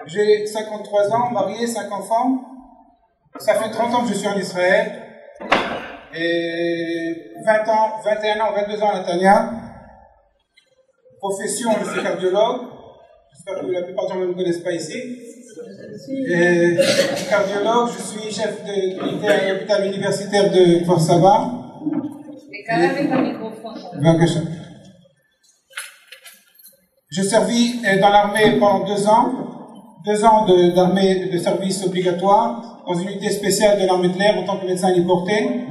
J'ai 53 ans, marié, 5 enfants. Ça fait 30 ans que je suis en Israël. Et 20 ans, 21 ans, 22 ans à Netanya. Profession, je suis cardiologue. J'espère que la plupart des gens ne me connaissent pas ici. Et cardiologue, je suis chef d'unité à l'hôpital universitaire de Kfar Saba. J'ai servi dans l'armée pendant 2 ans. 2 ans d'armée de service obligatoire dans une unité spéciale de l'armée de l'air en tant que médecin héliporté.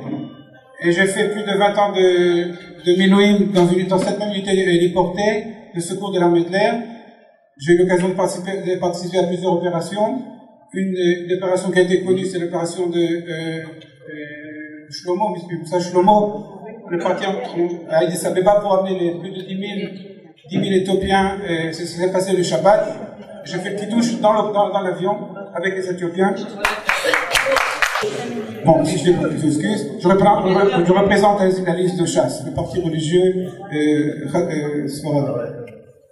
Et j'ai fait plus de 20 ans de Milouim dans cette même unité héliportée de secours de l'armée de l'air. J'ai eu l'occasion de participer à plusieurs opérations. Une des opérations qui a été connue, c'est l'opération de Shlomo, on est parti à Addis Abeba pour amener les plus de 10 000 Éthiopiens. C'est ce qui s'est passé le Shabbat. J'ai fait le kidouche dans l'avion avec les Éthiopiens. Bon, si je fais plus d'excuses, je représente la liste de chasse, le parti religieux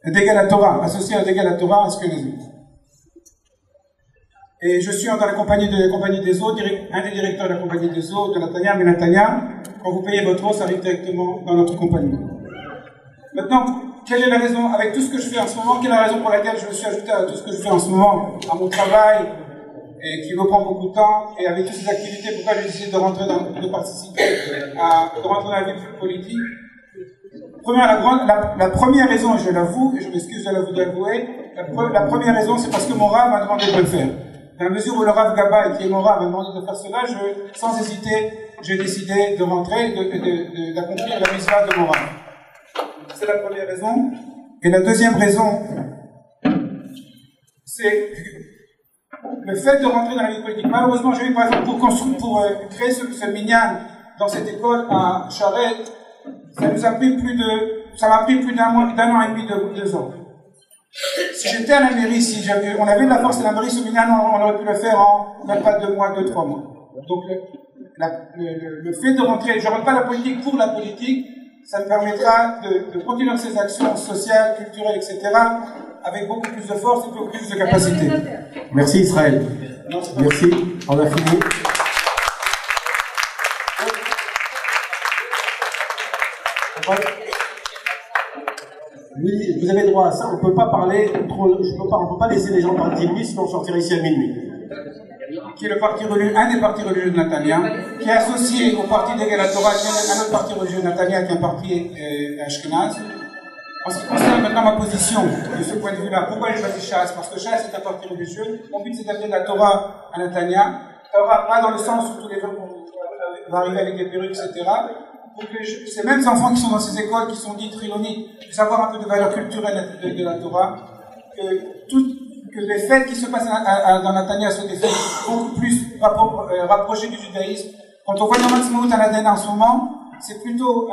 d'Egal à Torah, associé à Egal à Torah, et je suis dans la compagnie des eaux, un des directeurs de la compagnie des eaux de Netanya, mais Netanya, quand vous payez votre eau, ça arrive directement dans notre compagnie. Maintenant, quelle est la raison, avec tout ce que je fais en ce moment, quelle est la raison pour laquelle je me suis ajouté à tout ce que je fais en ce moment, à mon travail, et qui me prend beaucoup de temps, et avec toutes ces activités, pourquoi j'ai décidé de rentrer de participer, de rentrer dans la vie politique. La première raison, et je l'avoue, et je m'excuse de l'avouer, la première raison, c'est parce que mon Rav m'a demandé de le faire. Dans la mesure où le Rav Gabay, qui est mon Rav, m'a demandé de faire cela, sans hésiter, j'ai décidé de rentrer, d'accomplir la mitzvah de mon Rav. C'est la première raison. Et la deuxième raison, c'est le fait de rentrer dans la vie politique. Malheureusement, j'ai eu, par exemple, pour créer ce minyan dans cette école à Charette, ça m'a pris plus d'un an et demi, 2 ans. Si j'étais à la mairie, on avait de la force à la mairie, ce minyan, on aurait pu le faire en même pas 2 mois, 2-3 mois. Donc, le fait de rentrer, je ne rentre pas la politique pour la politique, ça me permettra de continuer ces actions sociales, culturelles, etc., avec beaucoup plus de force et beaucoup plus de capacité. Merci Israël. Merci, on a fini. Oui, vous avez droit à ça, on ne peut pas parler, on ne peut pas laisser les gens parler 10 minutes, sinon on sortira ici à minuit. Qui est un des partis religieux de Netanya, qui est associé au parti d'Egal à Torah, qui est un autre parti religieux de Netanya, qui est un parti Ashkenaz. En ce qui concerne maintenant ma position de ce point de vue-là, pourquoi j'ai choisi Shas? Parce que Shas est un parti religieux. Mon but c'est d'amener la Torah à Netanya. Torah pas dans le sens où tous les gens vont arriver avec des perruques, etc. Pour que ces mêmes enfants qui sont dans ces écoles, qui sont dits triloniques, puissent avoir un peu de valeur culturelle de la Torah, que les fêtes qui se passent dans Netanya soient des fêtes beaucoup plus rapprochées du judaïsme. Quand on voit le Matzmaout à Nadena en ce moment, c'est plutôt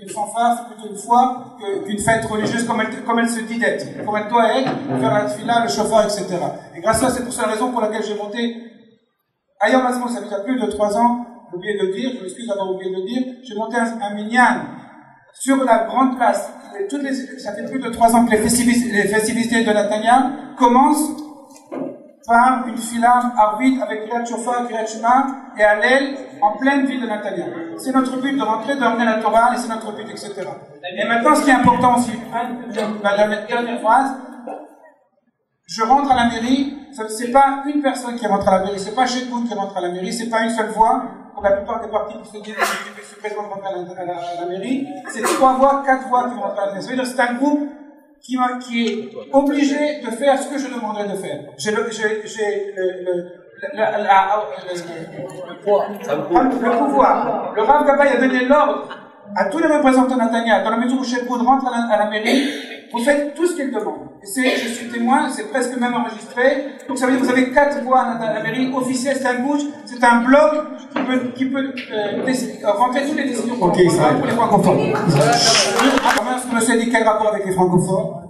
une fanfare, c'est plutôt une foi qu'une fête religieuse comme elle se dit d'être, comme elle doit être, faire la tefila, le chauffeur, etc. Et grâce à ça, c'est pour ça la raison pour laquelle j'ai monté Ayom Matzmaout, ça fait déjà plus de 3 ans, j'ai oublié de le dire, je m'excuse d'avoir oublié de le dire, j'ai monté un minyan sur la grande place. Ça fait plus de 3 ans que les festivités de Netanya commencent par une fila arvite avec Kriyat Shofar, Kriyat Shema et Hallel en pleine ville de Netanya. C'est notre but de rentrer, d'emmener la Torah et c'est notre but, etc. Et maintenant, ce qui est important aussi, la dernière phrase, je rentre à la mairie, c'est pas une personne qui rentre à la mairie, c'est pas Chekoun qui rentre à la mairie, c'est pas une seule voix. Pour la plupart des partis qui se disent que je suis président de rentrer à la mairie, c'est 3 voix, 4 voix qui rentrent à la mairie. Ça veut dire que c'est un groupe qui est obligé de faire ce que je demanderais de faire. J'ai le pouvoir. Le Rav Gabay a donné l'ordre à tous les représentants de Netanya, dans la mesure où Chekoun rentre à la mairie, vous faites tout ce qu'il demande. Je suis témoin, c'est presque même enregistré. Donc ça veut dire que vous avez 4 voix à la mairie officielle, c'est un bouche, c'est un bloc qui peut rentrer toutes les décisions pour les francophones. Est-ce que monsieur a dit quel rapport avec les francophones?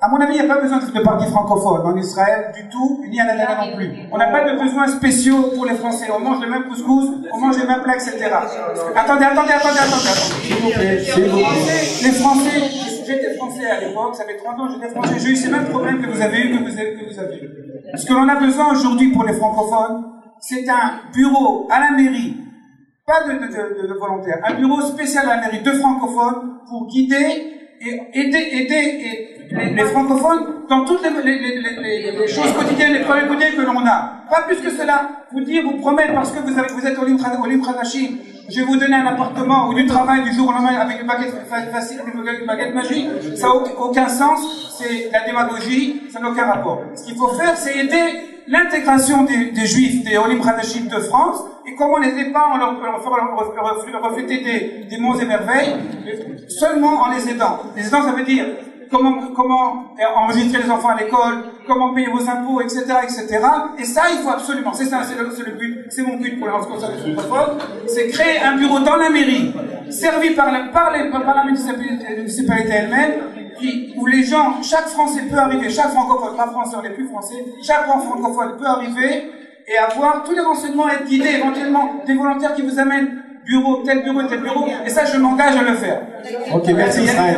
À mon avis, il n'y a pas besoin de partis francophones en Israël du tout, ni à Netanya non plus. On n'a pas de besoins spéciaux pour les Français. On mange le même couscous, on mange les mêmes plats, etc. Attendez. Les Français, j'étais français à l'époque, ça fait 30 ans que j'étais français, j'ai eu ces mêmes problèmes que vous avez eu, que vous avez eu. Ce que l'on a besoin aujourd'hui pour les francophones, c'est un bureau à la mairie, pas de volontaires, un bureau spécial à la mairie de francophones pour guider et aider les francophones dans toutes les choses quotidiennes, les problèmes quotidiens que l'on a. Pas plus que cela. Vous promettre, parce que vous êtes au Lim Khadachim, je vais vous donner un appartement ou du travail du jour au lendemain avec une baguette facile, une baguette magique. Ça n'a aucun sens, c'est de la démagogie, ça n'a aucun rapport. Ce qu'il faut faire, c'est aider l'intégration des Juifs, des Olim Khadachim de France, et comment les aider pas en leur refléter des monts et merveilles, seulement en les aidant. Les aidant, ça veut dire comment enregistrer les enfants à l'école, comment payer vos impôts, etc., etc. Et ça, il faut absolument, c'est le but, c'est mon but pour la francophones, c'est créer un bureau dans la mairie, servi par la municipalité elle-même, où les gens, chaque Français peut arriver, chaque francophone, pas français, on n'est plus français, chaque francophone peut arriver et avoir tous les renseignements, être guidé, éventuellement des volontaires qui vous amènent tel bureau, et ça je m'engage à le faire. Ok, merci Israël.